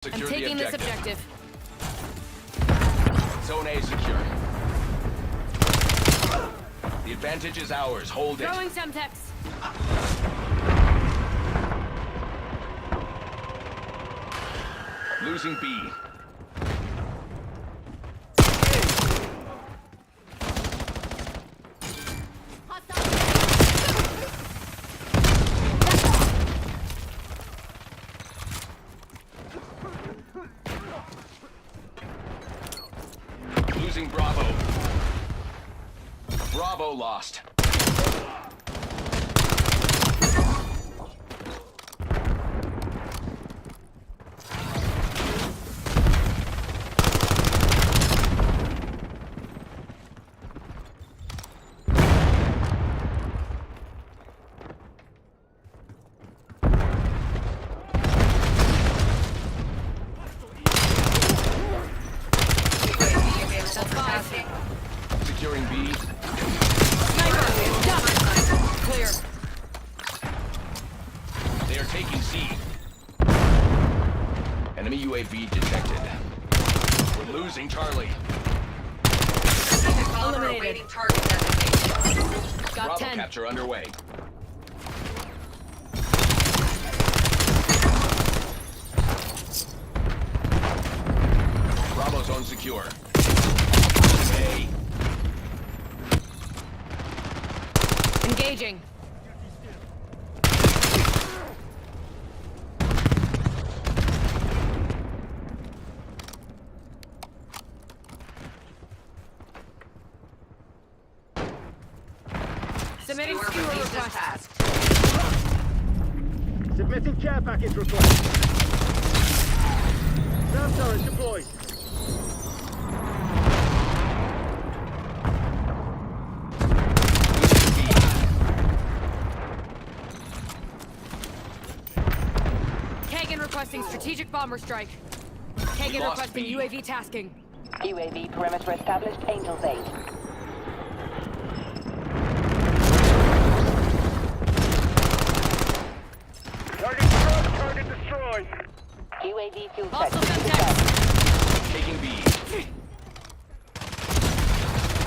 Secure I'm taking the this objective. Zone A secure. The advantage is ours. Hold it. Throwing Semtex. Losing B. Losing Bravo. Bravo lost. Securing B. Sniper! Duck! Clear. They are taking C. Enemy UAV detected. We're losing Charlie. Eliminated. Target designation. Got Bravo 10. capture underway. Bravo zone secure. A. Engaging. Submitting skewer release this request. task. Submitting care package request. Ground turret deployed. Kagan requesting strategic bomber strike. Kagan Lost requesting B. UAV tasking. UAV perimeter established. Angels 8. Target struck, target destroyed. UAV fuel check. Hostile Semtex. Taking B.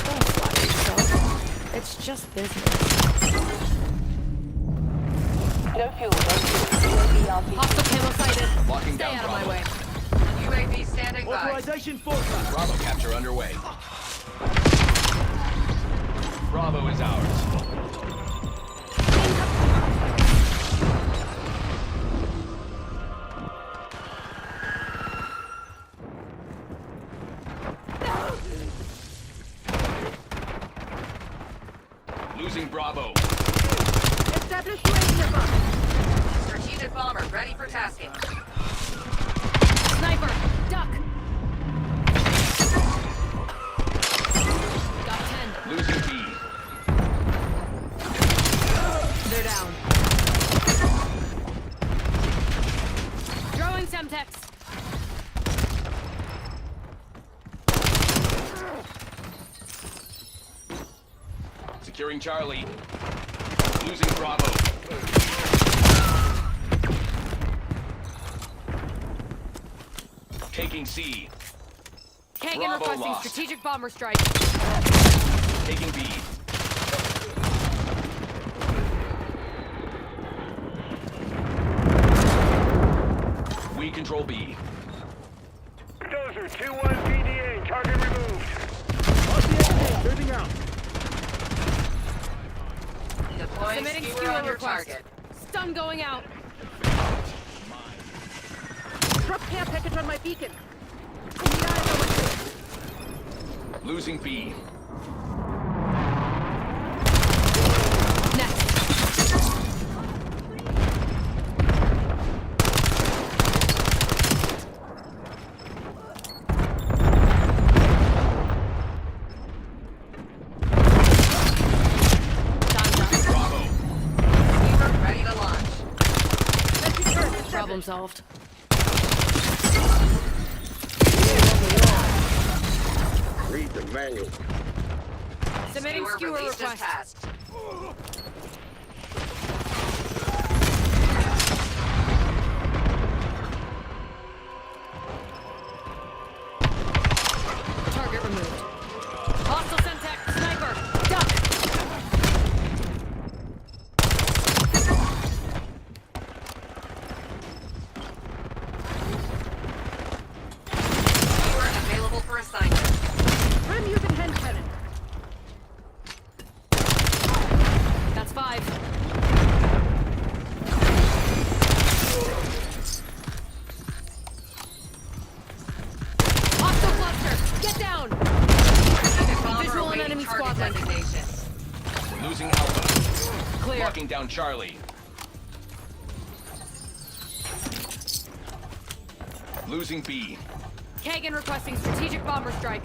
Don't flatter yourself. It's just business. No fuel. UAV RP. Hostile camo sighted. Locking Stay down out of my Bravo. way. UAV standing by. Authorization forecast. Bravo capture underway. Bravo is ours. Losing Bravo. Established UAV. Strategic bomber ready for tasking. Sniper! Duck! Got 10. Losing B. They're down. Throwing Semtex. Securing Charlie. Losing Bravo. Taking C. Kagan Bravo requesting lost. strategic bomber strike. Taking B. We control B. Dozer 2-1 PDA. Target removed. RCXD moving out. Deploying Submitting skewer skewer on your request. target. Stun going out. Drop care package on my beacon. Losing B. Next. Bravo. Skewer ready to launch. Problem solved. Read the manual. Submitting skewer released as request. tasked. clear. Locking down Charlie. Losing B. Kagan requesting strategic bomber strike.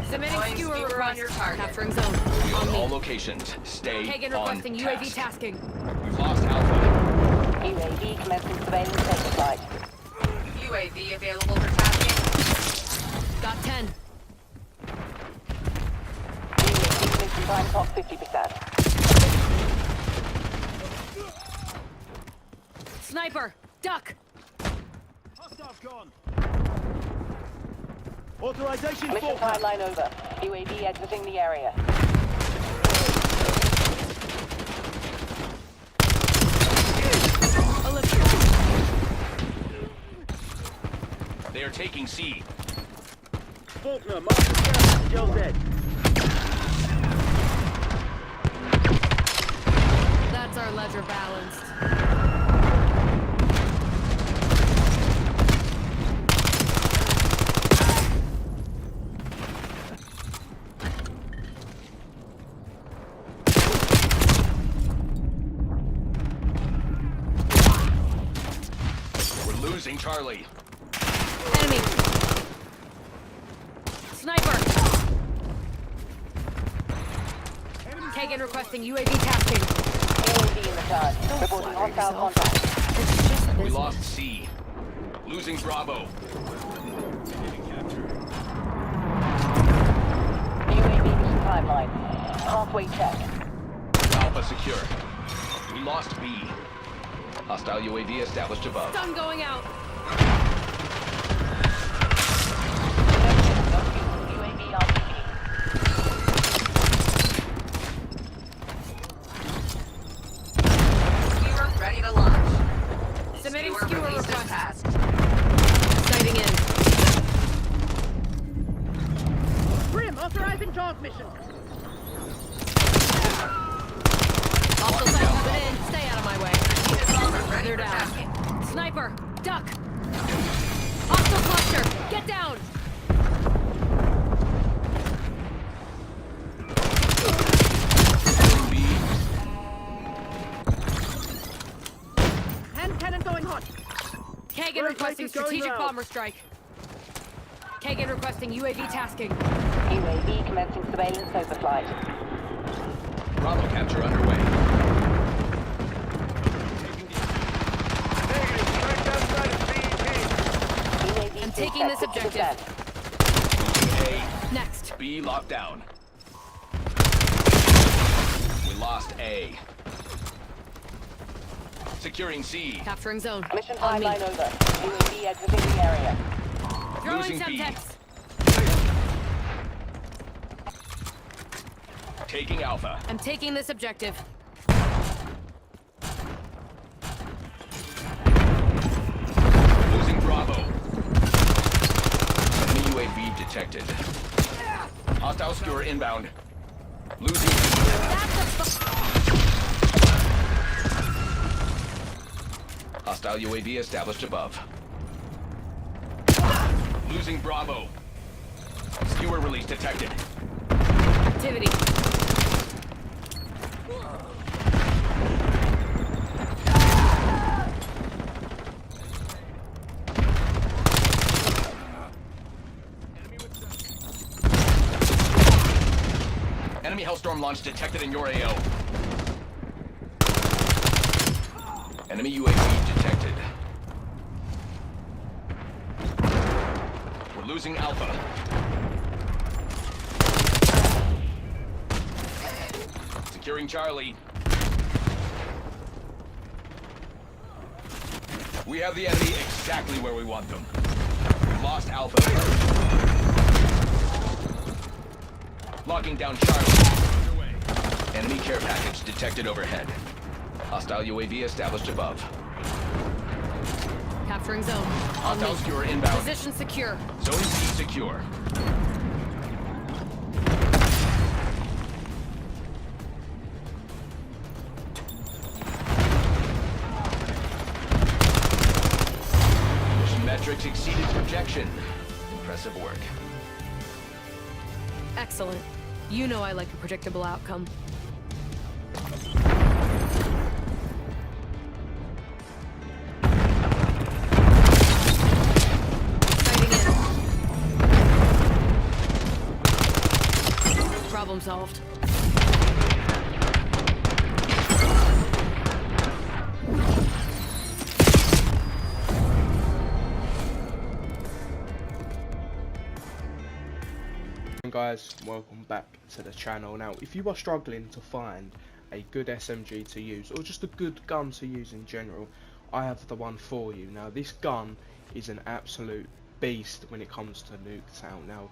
Submitting Deploying skewer skewer request. on your target. Capturing zone. We On on all me. locations. Stay Kagan on requesting UAV task. tasking. We've lost Alpha. UAV commencing surveillance overflight. UAV available for tasking. Got 10. UAV mission time top 50%. Sniper, duck. Hostile gone. Authorization Mission full. timeline over. UAV exiting the area. They are taking C. Faulkner, Master Scout, still dead. That's our ledger balanced. We're losing Charlie. Enemy. Sniper. Kagan requesting UAV tasking. UAV in the charge. Reporting hostile contact. It's just We business. lost C. Losing Bravo. UAV mission timeline. Halfway check. Alpha secure. We lost B. Hostile UAV established above. Stun going out. UAV RTB. Skewer ready to launch. Submitting Skewer skewer released as request. tasked. Sighting in. Grim, authorizing transmission. Hostile sight coming in. Stay out of my way. Strategic bomber ready They're for down. tasking. Sniper, duck. Hostile cluster. Get down. B. Hand cannon going hot. Kagan requesting is going strategic round. bomber strike. Kagan requesting UAV tasking. UAV commencing surveillance overflight. Bravo capture underway. Negative. Tracked outside of CEP. UAV I'm fuel taking set this objective. 50%. Losing Next. A. B locked down. We lost A. Securing C. Capturing zone. Mission On me. timeline over. UAV exiting the area. Throwing Losing B. Semtex. Taking Alpha. I'm taking this objective. Losing Bravo. Enemy UAV detected. Hostile skewer inbound. Losing B. Hostile UAV established above. Losing Bravo. Skewer release detected. Activity. Enemy Hellstorm launch detected in your AO. Enemy UAV detected. We're losing Alpha. Securing Charlie. We have the enemy exactly where we want them. We've lost Alpha. Locking down Charlie. Underway. Enemy care package detected overhead. Hostile UAV established above. Capturing zone. On Hostile me. skewer inbound. Position secure. Zone C secure. Mission metrics exceeded projection. Impressive work. Excellent. You know I like a predictable outcome. resolved. Guys, welcome back to the channel. Now, if you are struggling to find a good SMG to use, or just a good gun to use in general, I have the one for you. Now, this gun is an absolute beast when it comes to Nuketown. Now,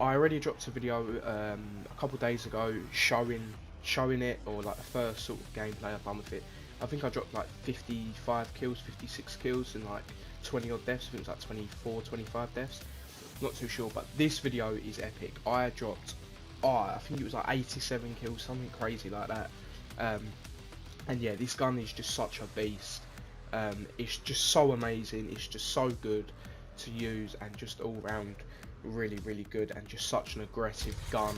I already dropped a video a couple days ago showing it, or like the first sort of gameplay I've done with it. I think I dropped like 55 kills, 56 kills, and like 20 odd deaths. I think it was like 24, 25 deaths. Not too sure, but this video is epic. I dropped, I think it was like 87 kills, something crazy like that. And yeah, this gun is just such a beast. It's just so amazing. It's just so good to use, and just all round really, really good, and just such an aggressive gun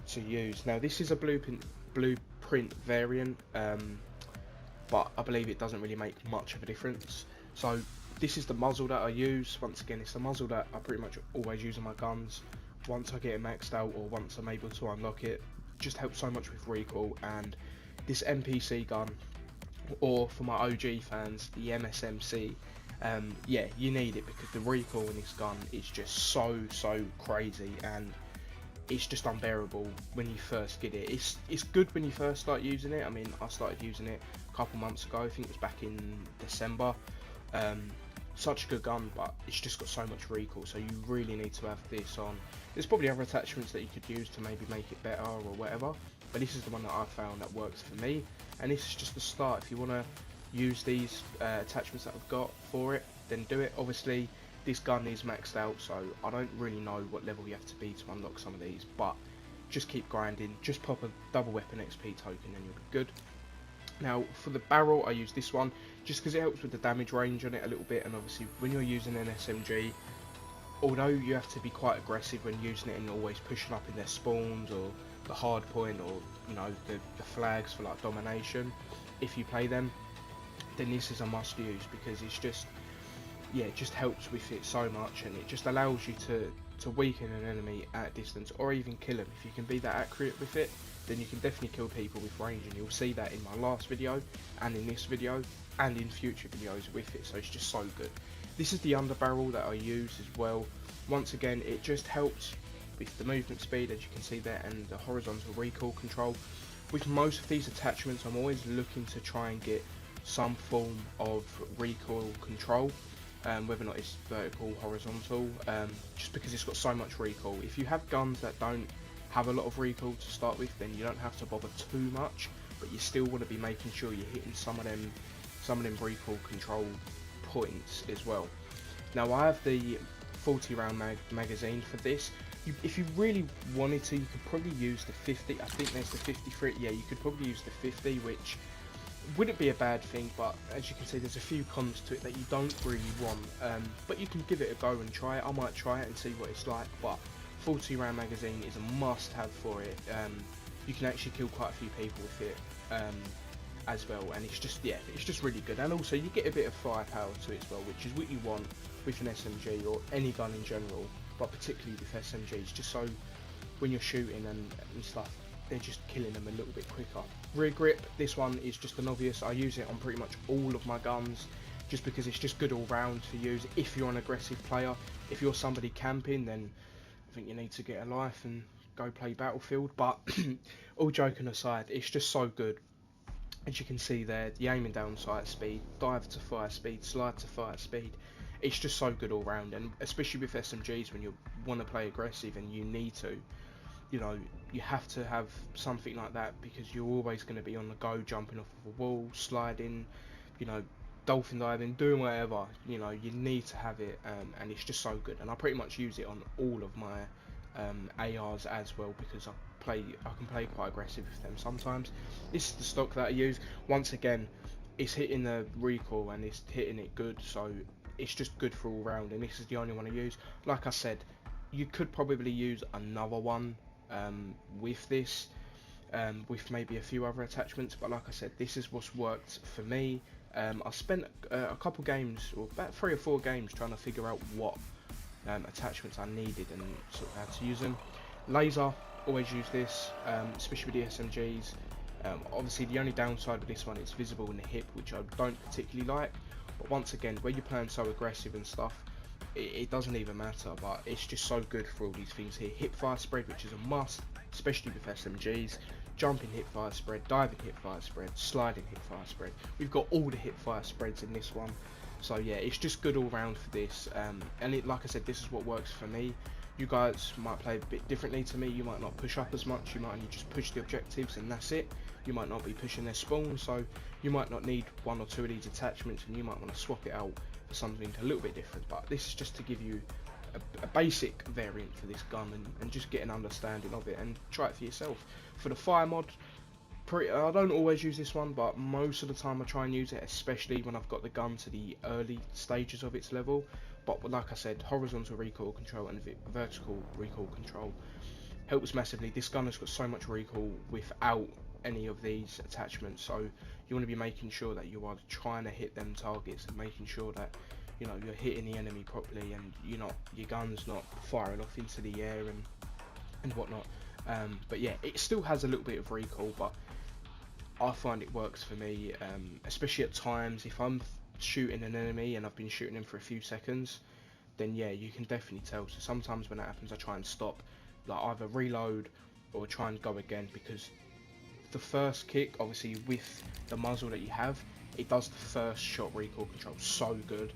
to use. Now, this is a blueprint variant, but I believe it doesn't really make much of a difference. So this is the muzzle that I use. Once again, it's the muzzle that I pretty much always use on my guns. Once I get it maxed out, or once I'm able to unlock it, just helps so much with recoil. And this MPC gun, or for my OG fans, the MSMC, yeah, you need it, because the recoil in this gun is just so crazy, and it's just unbearable when you first get it. It's good when you first start using it. I mean, I started using it a couple months ago. I think it was back in December. Such a good gun, but it's just got so much recoil, so you really need to have this on. There's probably other attachments that you could use to maybe make it better or whatever, but this is the one that I found that works for me, and this is just the start. If you want to use these attachments that I've got for it, then do it. Obviously, this gun is maxed out, so I don't really know what level you have to be to unlock some of these, but just keep grinding. Just pop a double weapon XP token and you'll be good. Now, for the barrel, I use this one just because it helps with the damage range on it a little bit, and obviously when you're using an SMG, although you have to be quite aggressive when using it and always pushing up in their spawns or the hard point, or you know, the flags for like domination, if you play them, then this is a must use, because it's just, yeah, it just helps with it so much, and it just allows you to weaken an enemy at distance, or even kill them. If you can be that accurate with it, then you can definitely kill people with range, and you'll see that in my last video, and in this video, and in future videos with it. So it's just so good. This is the underbarrel that I use as well. Once again, it just helps with the movement speed, as you can see there, and the horizontal recoil control. With most of these attachments, I'm always looking to try and get some form of recoil control, whether or not it's vertical, horizontal, just because it's got so much recoil. If you have guns that don't have a lot of recoil to start with, then you don't have to bother too much, but you still want to be making sure you're hitting some of them recoil control points as well. Now, I have the 40 round magazine for this. If you really wanted to, you could probably use the 50. I think there's the 53. Yeah, you could probably use the 50, which wouldn't be a bad thing, but as you can see, there's a few cons to it that you don't really want, but you can give it a go and try it. I might try it and see what it's like, but 40 round magazine is a must have for it. You can actually kill quite a few people with it as well, and it's just, yeah, it's just really good. And also you get a bit of firepower to it as well, which is what you want with an SMG or any gun in general, but particularly with SMGs, just so when you're shooting and stuff, they're just killing them a little bit quicker. Rear grip, this one is just an obvious. I use it on pretty much all of my guns, just because it's just good all round to use if you're an aggressive player. If you're somebody camping, then I think you need to get a life and go play Battlefield. But all joking aside, it's just so good. As you can see there, the aiming down sight speed, dive to fire speed, slide to fire speed, it's just so good all round. And especially with SMGs, when you want to play aggressive and you need to, you know, you have to have something like that, because you're always going to be on the go, jumping off of a wall, sliding, you know, dolphin diving, doing whatever. You know, you need to have it, and it's just so good. And I pretty much use it on all of my ARs as well, because I can play quite aggressive with them sometimes. This is the stock that I use. Once again, it's hitting the recoil and it's hitting it good, so it's just good for all round, and this is the only one I use. Like I said, you could probably use another one with this, with maybe a few other attachments, but like I said, this is what's worked for me. I spent a couple games, or about 3 or 4 games, trying to figure out what attachments I needed and sort of how to use them. Laser, always use this, especially with the SMGs. Obviously the only downside with this one, it's visible in the hip, which I don't particularly like, but once again, where you're playing so aggressive and stuff, it doesn't even matter. But it's just so good for all these things here. Hip fire spread, which is a must, especially with SMGs. Jumping hip fire spread, diving hip fire spread, sliding hip fire spread. We've got all the hip fire spreads in this one, so yeah, it's just good all round for this. And like I said, this is what works for me. You guys might play a bit differently to me. You might not push up as much, you might only just push the objectives and that's it. You might not be pushing their spawn, so you might not need one or two of these attachments, and you might want to swap it out for something a little bit different. But this is just to give you a basic variant for this gun, and just get an understanding of it and try it for yourself. For the fire mod, I don't always use this one, but most of the time I try and use it, especially when I've got the gun to the early stages of its level. But like I said, horizontal recoil control and vertical recoil control helps massively. This gun has got so much recoil without any of these attachments, so you want to be making sure that you are trying to hit them targets and making sure that, you know, you're hitting the enemy properly, and your gun's not firing off into the air and whatnot. But yeah, it still has a little bit of recoil, but I find it works for me, especially at times if I'm shooting an enemy and I've been shooting him for a few seconds, then yeah, you can definitely tell. So sometimes when that happens, I try and stop, like either reload or try and go again, because the first kick, obviously with the muzzle that you have, it does the first shot recoil control so good.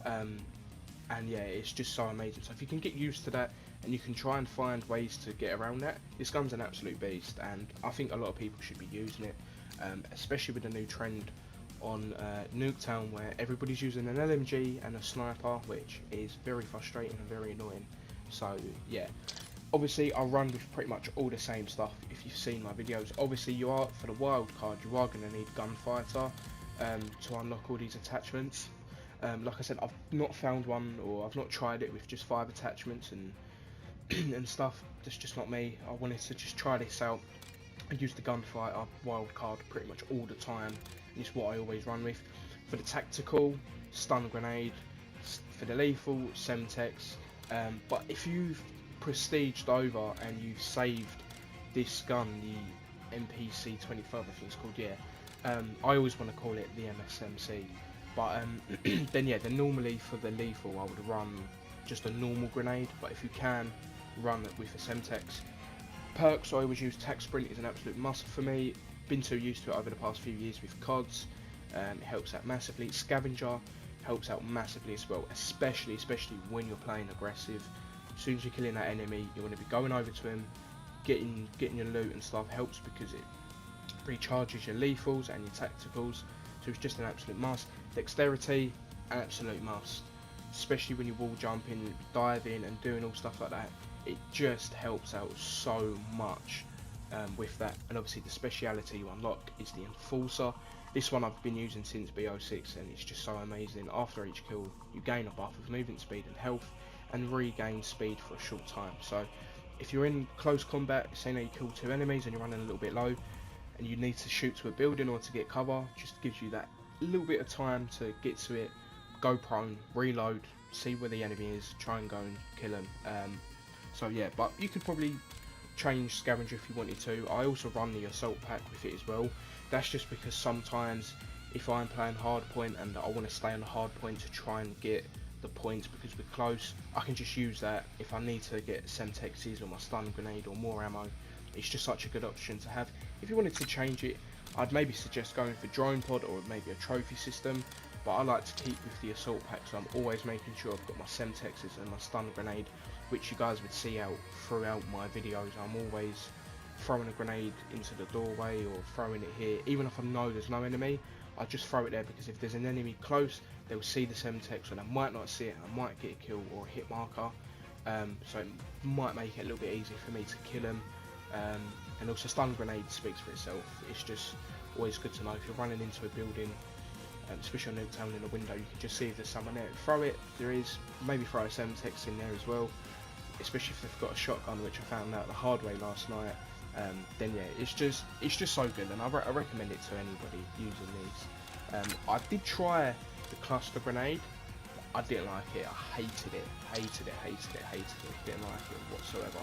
And yeah, it's just so amazing. So if you can get used to that and you can try and find ways to get around that, this gun's an absolute beast, and I think a lot of people should be using it, especially with the new trend on Nuketown, where everybody's using an LMG and a sniper, which is very frustrating and very annoying. So yeah, obviously I run with pretty much all the same stuff if you've seen my videos. Obviously you are, for the wild card, you are going to need gunfighter to unlock all these attachments. Like I said, I've not found one, or I've not tried it with just 5 attachments and stuff. That's just not me. I wanted to just try this out. I use the gunfighter wild card pretty much all the time. It's what I always run with. For the tactical, stun grenade. For the lethal, Semtex. But if you've prestiged over and you've saved this gun, the MPC-25, I think it's called, yeah. I always want to call it the MSMC. But then yeah, then normally for the lethal I would run just a normal grenade, but if you can, run it with a Semtex. Perks, I always use Tac Sprint, is an absolute must for me. Been too used to it over the past few years with CODs. It helps out massively. Scavenger helps out massively as well, especially when you're playing aggressive. As soon as you're killing that enemy, you want to be going over to him, getting your loot and stuff. Helps because it recharges your lethals and your tacticals, so it's just an absolute must. Dexterity, an absolute must, especially when you're wall jumping, diving and doing all stuff like that. It just helps out so much with that. And obviously the speciality you unlock is the Enforcer. This one I've been using since BO6, and it's just so amazing. After each kill you gain a buff of movement speed and health, and regain speed for a short time. So if you're in close combat, say now you kill 2 enemies and you're running a little bit low and you need to shoot to a building or to get cover, just gives you that little bit of time to get to it, go prone, reload, see where the enemy is, try and go and kill them. So yeah, but you could probably change Scavenger if you wanted to. I also run the assault pack with it as well. That's just because sometimes if I'm playing hardpoint and I want to stay on the hardpoint to try and get the points because we're close, I can just use that. If I need to get Semtexes or my stun grenade or more ammo, it's just such a good option to have. If you wanted to change it, I'd maybe suggest going for drone pod or maybe a trophy system, but I like to keep with the assault pack, so I'm always making sure I've got my Semtexes and my stun grenade, which you guys would see out throughout my videos. I'm always throwing a grenade into the doorway or throwing it here. Even if I know there's no enemy, I just throw it there, because if there's an enemy close, they'll see the Semtex, or they might not see it, and I might get a kill or a hit marker. So it might make it a little bit easier for me to kill them. And also stun grenade speaks for itself. It's just always good to know if you're running into a building, especially on Nuketown in a window, you can just see if there's someone there. Throw it, there is, maybe throw a Semtex in there as well, especially if they've got a shotgun, which I found out the hard way last night. Then yeah, it's just so good, and I recommend it to anybody using these. I did try the cluster grenade, but I didn't like it. I hated it, didn't like it whatsoever.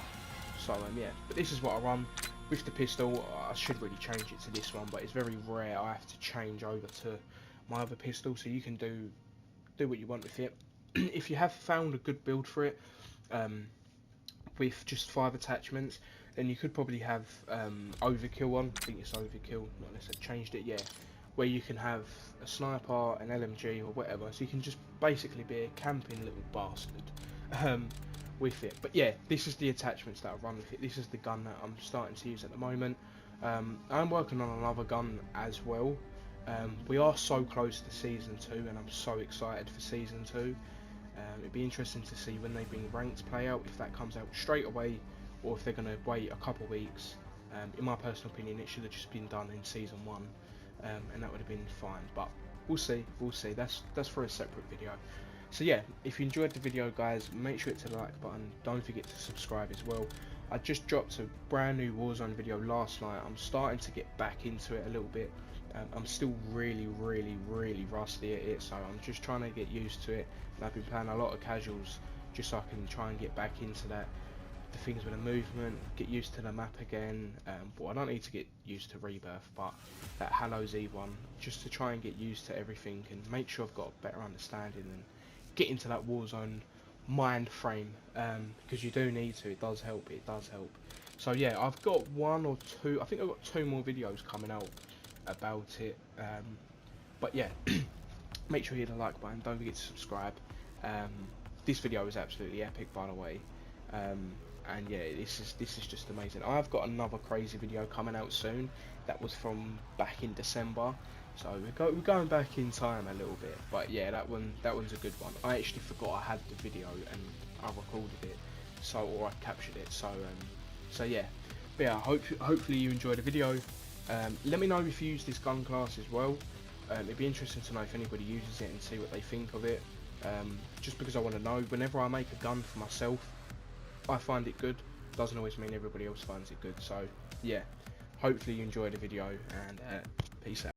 So yeah, but this is what I run with the pistol. I should really change it to this one, but it's very rare I have to change over to my other pistol, so you can do what you want with it. If you have found a good build for it, with just 5 attachments, then you could probably have overkill on. I think it's overkill, not unless I've changed it yet, where you can have a sniper, an LMG or whatever, so you can just basically be a camping little bastard with it. But yeah, this is the attachments that I run with it. This is the gun that I'm starting to use at the moment. I'm working on another gun as well. We are so close to season 2, and I'm so excited for season 2. It'd be interesting to see when they bring ranked play out, if that comes out straight away or if they're going to wait a couple of weeks. In my personal opinion, it should have just been done in season 1, and that would have been fine, but we'll see. That's for a separate video. So yeah, if you enjoyed the video, guys, make sure to hit the like button. Don't forget to subscribe as well. I just dropped a brand new Warzone video last night. I'm starting to get back into it a little bit. I'm still really rusty at it, so I'm just trying to get used to it, and I've been playing a lot of casuals just so I can try and get back into the things with the movement, get used to the map again. But I don't need to get used to Rebirth, but that Hallows Eve one, just to try and get used to everything and make sure I've got a better understanding and get into that Warzone mind frame, because you do need to. It does help. So yeah, I've got 1 or 2, I think I've got 2 more videos coming out about it, but yeah, make sure you hit the like button, don't forget to subscribe. This video is absolutely epic, by the way, and yeah, this is just amazing. I've got another crazy video coming out soon. That was from back in December, so we're going back in time a little bit, but yeah, that one's a good one. I actually forgot I had the video and I recorded it, or I captured it, so yeah. But yeah, hopefully you enjoyed the video. Let me know if you use this gun class as well. It'd be interesting to know if anybody uses it and see what they think of it. Just because I want to know. Whenever I make a gun for myself, I find it good. Doesn't always mean everybody else finds it good. So yeah, hopefully you enjoyed the video, and peace out.